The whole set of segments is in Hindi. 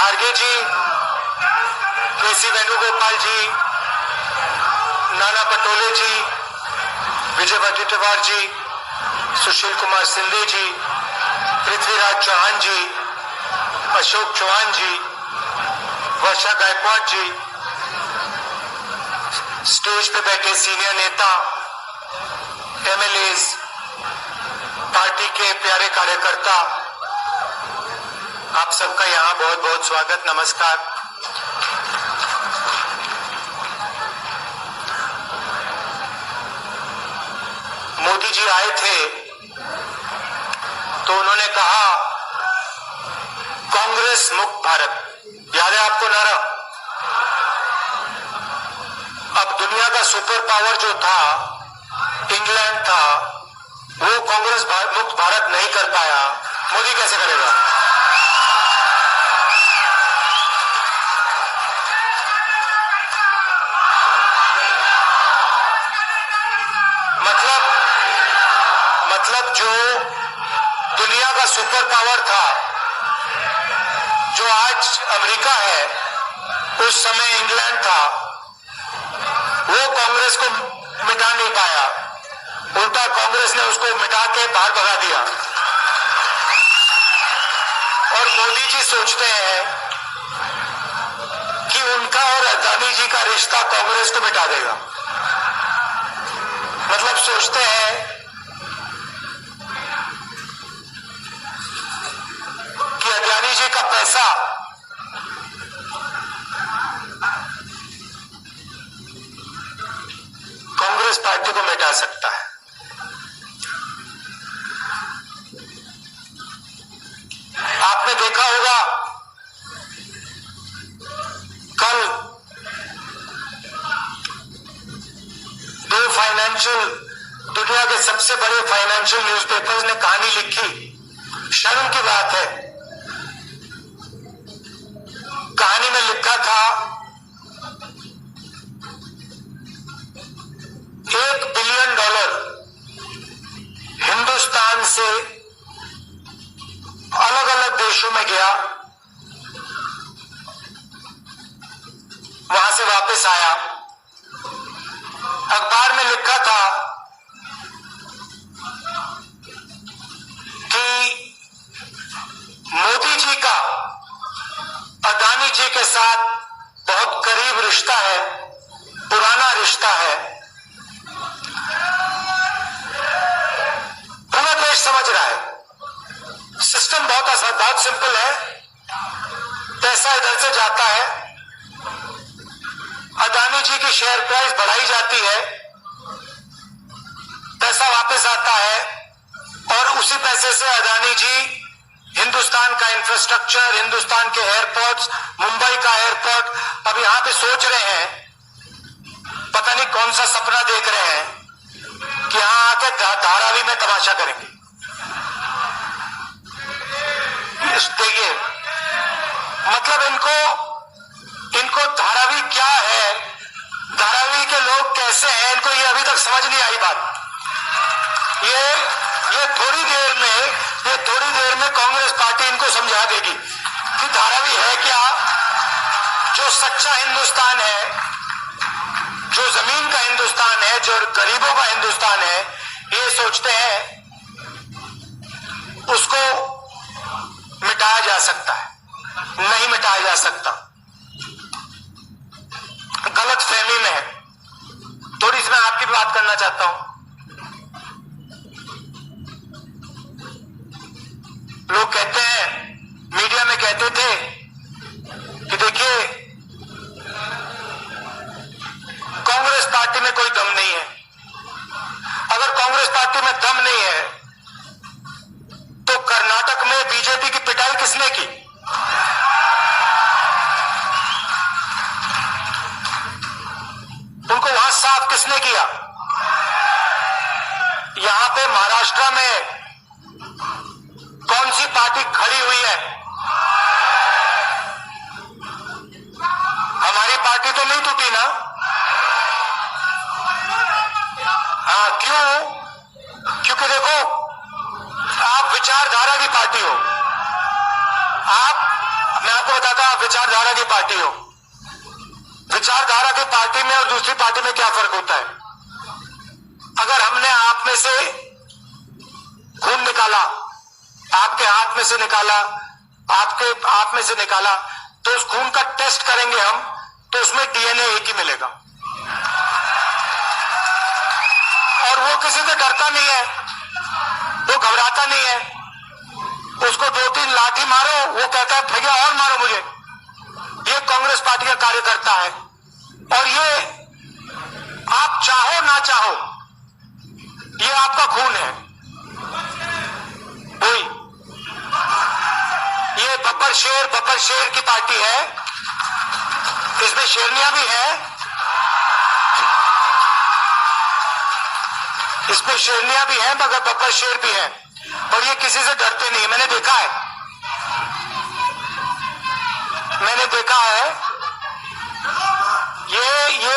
खारगे जी, केसी वेणुगोपाल जी, नाना पटोले जी, विजय वडेट्टीवार जी, सुशील कुमार सिंधे जी, पृथ्वीराज चौहान जी, अशोक चौहान जी, वर्षा गायकवाड़ जी, स्टेज पे बैठे सीनियर नेता, एमएलएज, पार्टी के प्यारे कार्यकर्ता, आप सबका यहाँ बहुत बहुत स्वागत, नमस्कार। मोदी जी आए थे तो उन्होंने कहा कांग्रेस मुक्त भारत, याद है आपको नारा? अब दुनिया का सुपर पावर जो था इंग्लैंड था, वो कांग्रेस मुक्त भारत नहीं कर पाया, मोदी कैसे करेगा? मतलब जो दुनिया का सुपर पावर था, जो आज अमेरिका है, उस समय इंग्लैंड था, वो कांग्रेस को मिटा नहीं पाया, उल्टा कांग्रेस ने उसको मिटा के बाहर भगा दिया। और मोदी जी सोचते हैं कि उनका और अदानी जी का रिश्ता कांग्रेस को मिटा देगा। मतलब सोचते हैं कि अदानी जी का पैसा कांग्रेस पार्टी को मिटा सकता है। आपने देखा होगा कल दो दुनिया के सबसे बड़े फाइनेंशियल न्यूज़पेपर्स ने कहानी लिखी, शर्म की बात है। कहानी में लिखा था $1 बिलियन हिंदुस्तान से अलग अलग देशों में गया, वहां से वापस आया। अखबार में लिखा था कि मोदी जी का अदानी जी के साथ बहुत करीब रिश्ता है, पुराना रिश्ता है। पूरा देश समझ रहा है, सिस्टम बहुत आसान, बहुत सिंपल है। पैसा इधर से जाता है, अदानी जी की शेयर प्राइस बढ़ाई जाती है, पैसा वापस आता है, और उसी पैसे से अदानी जी हिंदुस्तान का इंफ्रास्ट्रक्चर, हिंदुस्तान के एयरपोर्ट्स, मुंबई का एयरपोर्ट, अब यहां पे सोच रहे हैं, पता नहीं कौन सा सपना देख रहे हैं कि यहां आके धारावी में तमाशा करेंगे। देखिए, मतलब इनको धारावी क्या है, धारावी के लोग कैसे हैं, इनको ये अभी तक समझ नहीं आई बात। ये थोड़ी देर में कांग्रेस पार्टी इनको समझा देगी कि धारावी है क्या। जो सच्चा हिंदुस्तान है, जो जमीन का हिंदुस्तान है, जो गरीबों का हिंदुस्तान है, ये सोचते हैं उसको मिटाया जा सकता है, नहीं मिटाया जा सकता। गलत फहमी में है। थोड़ी सी मैं आपकी बात करना चाहता हूं। लोग कहते हैं, मीडिया में कहते थे कि देखिए कांग्रेस पार्टी में कोई दम नहीं है। अगर कांग्रेस पार्टी में दम नहीं है तो कर्नाटक में बीजेपी की पिटाई किसने की? उनको वहां साफ किसने किया? यहां पे महाराष्ट्र में कौन सी पार्टी खड़ी हुई है? विचारधारा की पार्टी हो। विचारधारा की पार्टी में और दूसरी पार्टी में क्या फर्क होता है? अगर हमने आप में से खून निकाला, आपके हाथ में से निकाला, आपके आप में से निकाला, तो उस खून का टेस्ट करेंगे हम, तो उसमें डीएनए एक ही मिलेगा। और वो किसी से डरता नहीं है, वो घबराता नहीं है। उसको 2-3 लाठी मारो, वो कहता है भैया और मारो मुझे। ये कांग्रेस पार्टी का कार्यकर्ता है। और ये आप चाहो ना चाहो, ये आपका खून है। वही ये बब्बर शेर की पार्टी है। इसमें शेरनियां भी हैं, इसमें शेरनियां भी हैं, मगर बब्बर शेर भी हैं। और ये किसी से डरते नहीं है। मैंने देखा है ये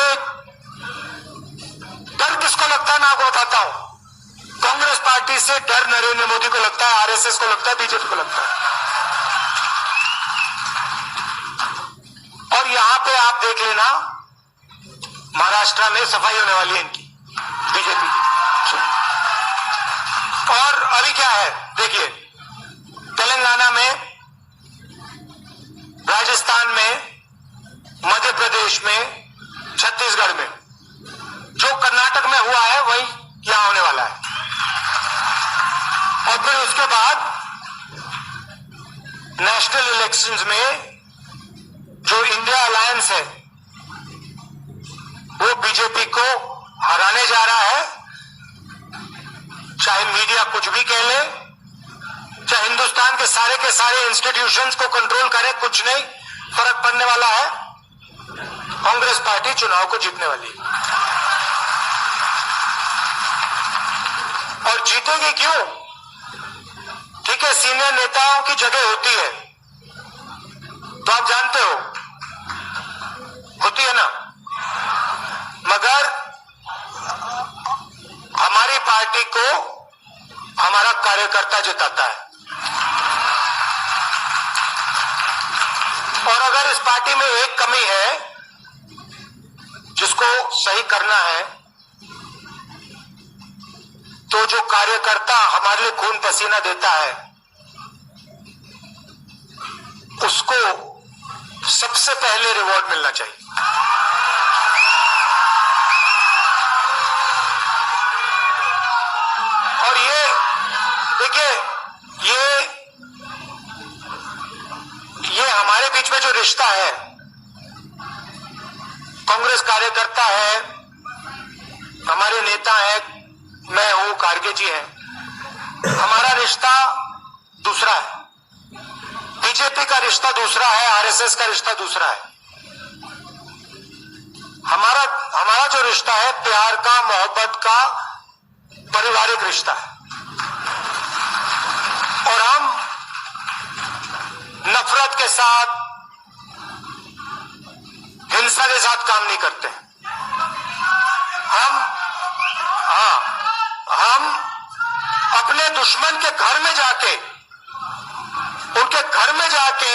डर किसको लगता है, मैं आपको बताता हूं। कांग्रेस पार्टी से डर नरेंद्र मोदी को लगता है, आरएसएस को लगता है, बीजेपी को लगता है। और यहां पे आप देख लेना, महाराष्ट्र में सफाई होने वाली है इनकी, बीजेपी की। और अभी क्या है देखिए, तेलंगाना में, राजस्थान में, मध्य प्रदेश में, छत्तीसगढ़ में, जो कर्नाटक में हुआ है वही यहां होने वाला है। और फिर उसके बाद नेशनल इलेक्शंस में जो इंडिया अलायंस है वो बीजेपी को हराने जा रहा है। चाहे मीडिया कुछ भी कह ले, चाहे हिंदुस्तान के सारे इंस्टीट्यूशंस को कंट्रोल करे, कुछ नहीं फर्क पड़ने वाला है। कांग्रेस पार्टी चुनाव को जीतने वाली है। और जीतेगी क्यों? ठीक है, सीनियर नेताओं की जगह होती है, तो आप जानते हो होती है ना, मगर हमारी पार्टी को हमारा कार्यकर्ता जिताता है। और अगर इस पार्टी में एक कमी है जिसको सही करना है, तो जो कार्यकर्ता हमारे लिए खून पसीना देता है उसको सबसे पहले रिवॉर्ड मिलना चाहिए। और ये देखिए, ये हमारे बीच में जो रिश्ता है, कांग्रेस कार्यकर्ता है, हमारे नेता है, मैं हूं, खारगे जी हैं, हमारा रिश्ता दूसरा है। बीजेपी का रिश्ता दूसरा है, आरएसएस का रिश्ता दूसरा है। हमारा जो रिश्ता है प्यार का, मोहब्बत का, पारिवारिक रिश्ता है। और हम नफरत के साथ, हिंसा के साथ काम नहीं करते। हम अपने दुश्मन के घर में जाके, उनके घर में जाके,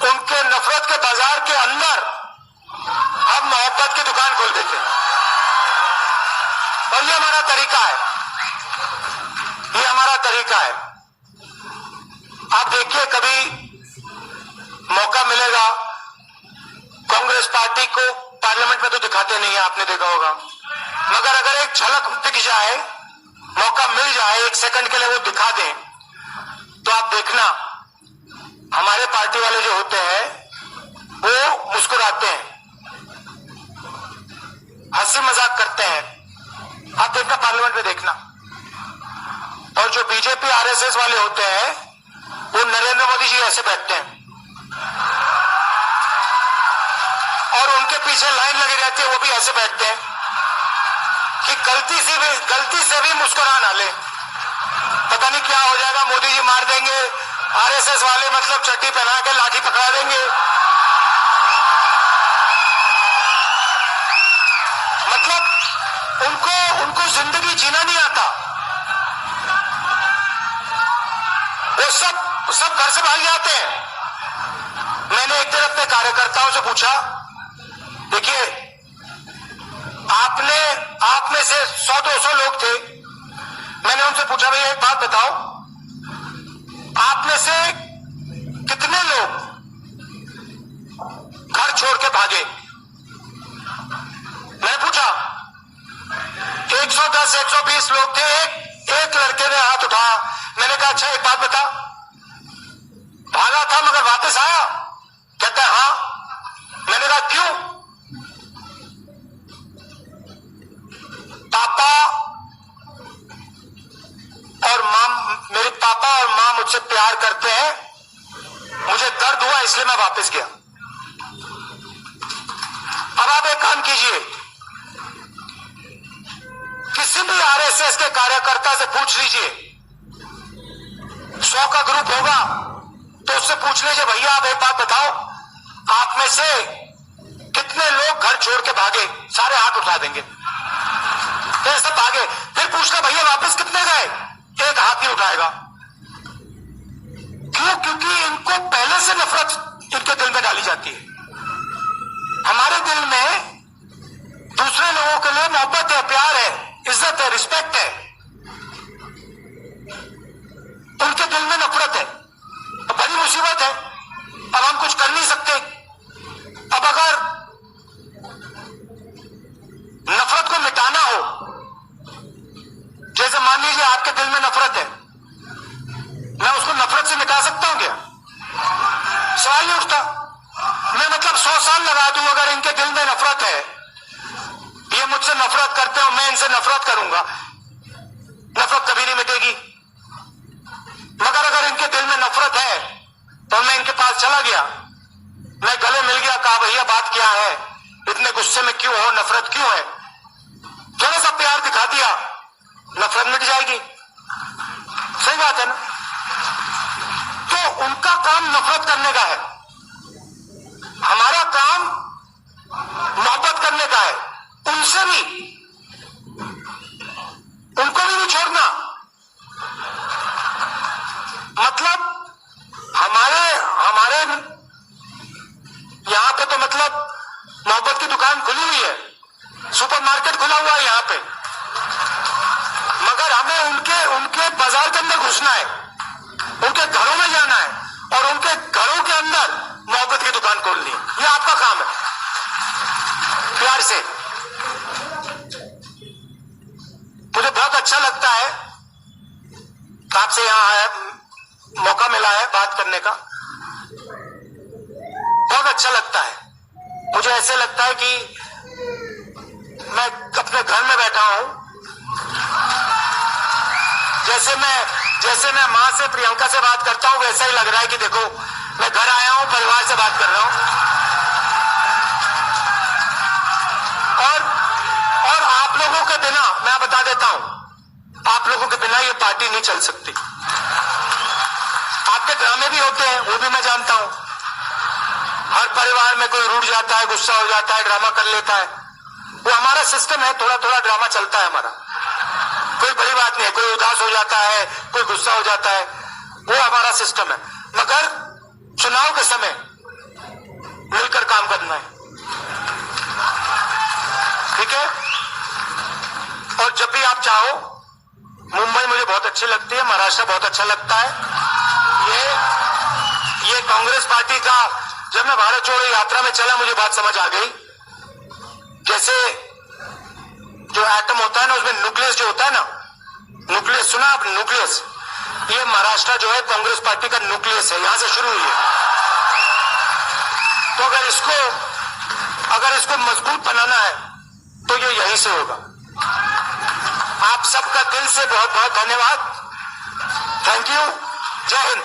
उनके नफरत के बाजार के अंदर हम मोहब्बत की दुकान खोल देते हैं। और ये हमारा तरीका है, ये हमारा तरीका है। आप देखिए, कभी मौका मिलेगा, कांग्रेस पार्टी को पार्लियामेंट में तो दिखाते नहीं है, आपने देखा होगा, मगर अगर एक झलक दिख जाए, मौका मिल जाए, 1 सेकंड के लिए वो दिखा दें, तो आप देखना हमारे पार्टी वाले जो होते हैं वो मुस्कुराते हैं, हंसी मजाक करते हैं। आप देखना, पार्लियामेंट में देखना। और जो बीजेपी आरएसएस वाले होते हैं वो नरेंद्र मोदी जी ऐसे बैठते हैं और उनके पीछे लाइन लगी रहती है, वो भी ऐसे बैठते हैं कि गलती से भी मुस्कुरा ना ले, पता नहीं क्या हो जाएगा, मोदी जी मार देंगे, आरएसएस वाले मतलब चड्डी पहना के लाठी पकड़ा देंगे। मतलब उनको जिंदगी जीना नहीं आता। वो सब सब घर से भाग जाते हैं। मैंने एक दिन अपने कार्यकर्ताओं से पूछा, देखिए आप में से 100-200 लोग थे, मैंने उनसे पूछा भैया एक बात बताओ, आप में से कितने लोग घर छोड़ के भागे? मैंने पूछा, 110-120 लोग थे। एक लड़के ने हाथ उठाया। मैंने कहा अच्छा एक बात बता, भागा था मगर वापस आया? कहता है हाँ। मैंने कहा क्यों? पापा और माँ, मेरे पापा और माँ मुझसे प्यार करते हैं, मुझे दर्द हुआ इसलिए मैं वापस गया। अब आप एक काम कीजिए, किसी भी आरएसएस के कार्यकर्ता से पूछ लीजिए, 100 का ग्रुप होगा तो उससे पूछ लीजिए भैया आप एक बात बताओ, आप में से कितने लोग घर छोड़ के भागे? सारे हाथ उठा देंगे, तो सब भागे। फिर पूछना भैया वापस कितने गए? एक हाथ नहीं उठाएगा। क्यों? क्योंकि इनको पहले से नफरत इनके दिल में डाली जाती है। हमारे दिल में दूसरे लोगों के लिए मोहब्बत है, प्यार है, इज्जत है, रिस्पेक्ट है, उनके दिल में नफरत है। बड़ी मुसीबत है। अब हम कुछ कर नहीं सकते। अब अगर नफरत को मिटाना हो, जैसे मान लीजिए आपके दिल में नफरत है, मैं उसको नफरत से मिटा सकता हूं क्या? सवाल नहीं उठता। मैं मतलब 100 साल लगा दूं, अगर इनके दिल में नफरत है, ये मुझसे नफरत करते हो, मैं इनसे नफरत करूंगा, नफरत कभी नहीं मिटेगी। मगर अगर इनके दिल में नफरत है तो मैं इनके पास चला गया, मैं गले मिल गया, कहा भैया बात क्या है, इतने गुस्से में क्यों हो, नफरत क्यों है? थोड़ा सा प्यार दिखा दिया, नफरत मिट जाएगी। सही बात है ना? तो उनका काम नफरत करने का है, हमारा काम मोहब्बत करने का है। उनसे भी, उनको भी नहीं छोड़ना। मतलब हमारे यहां पे तो मतलब मोहब्बत की दुकान खुली हुई है, सुपरमार्केट खुला हुआ है यहां पे, मगर हमें उनके बाजार के अंदर घुसना है, उनके घरों में जाना है और उनके घरों के अंदर मोहब्बत की दुकान खोलनी है। ये आपका काम है, प्यार से। मुझे बहुत अच्छा लगता है आपसे यहां मौका मिला है बात करने का, बहुत अच्छा लगता है। मुझे ऐसे लगता है कि मैं अपने घर में बैठा हूं, जैसे मैं मां से, प्रियंका से बात करता हूं, वैसा ही लग रहा है कि देखो मैं घर आया हूं, परिवार से बात कर रहा हूं। और आप लोगों के बिना, मैं बता देता हूं, आप लोगों के बिना ये पार्टी नहीं चल सकती। आपके ड्रामे भी होते हैं, वो भी मैं जानता हूं। हर परिवार में कोई रूठ जाता है, गुस्सा हो जाता है, ड्रामा कर लेता है, वो हमारा सिस्टम है। थोड़ा थोड़ा ड्रामा चलता है हमारा, कोई बड़ी बात नहीं है। कोई उदास हो जाता है, कोई गुस्सा हो जाता है, वो हमारा सिस्टम है। मगर चुनाव के समय मिलकर काम करना है, ठीक है? और जब भी आप चाहो, मुंबई मुझे बहुत अच्छी लगती है, महाराष्ट्र बहुत अच्छा लगता है। ये कांग्रेस पार्टी का, जब मैं भारत जोड़ो यात्रा में चला, मुझे बात समझ आ गई। जैसे जो एटम होता है ना, उसमें न्यूक्लियस जो होता है ना, न्यूक्लियस सुना आपने? न्यूक्लियस, ये महाराष्ट्र जो है कांग्रेस पार्टी का न्यूक्लियस है, यहां से शुरू हुई है। तो अगर इसको मजबूत बनाना है तो ये यहीं से होगा। आप सबका दिल से बहुत बहुत धन्यवाद। Thank you. जय हिंद।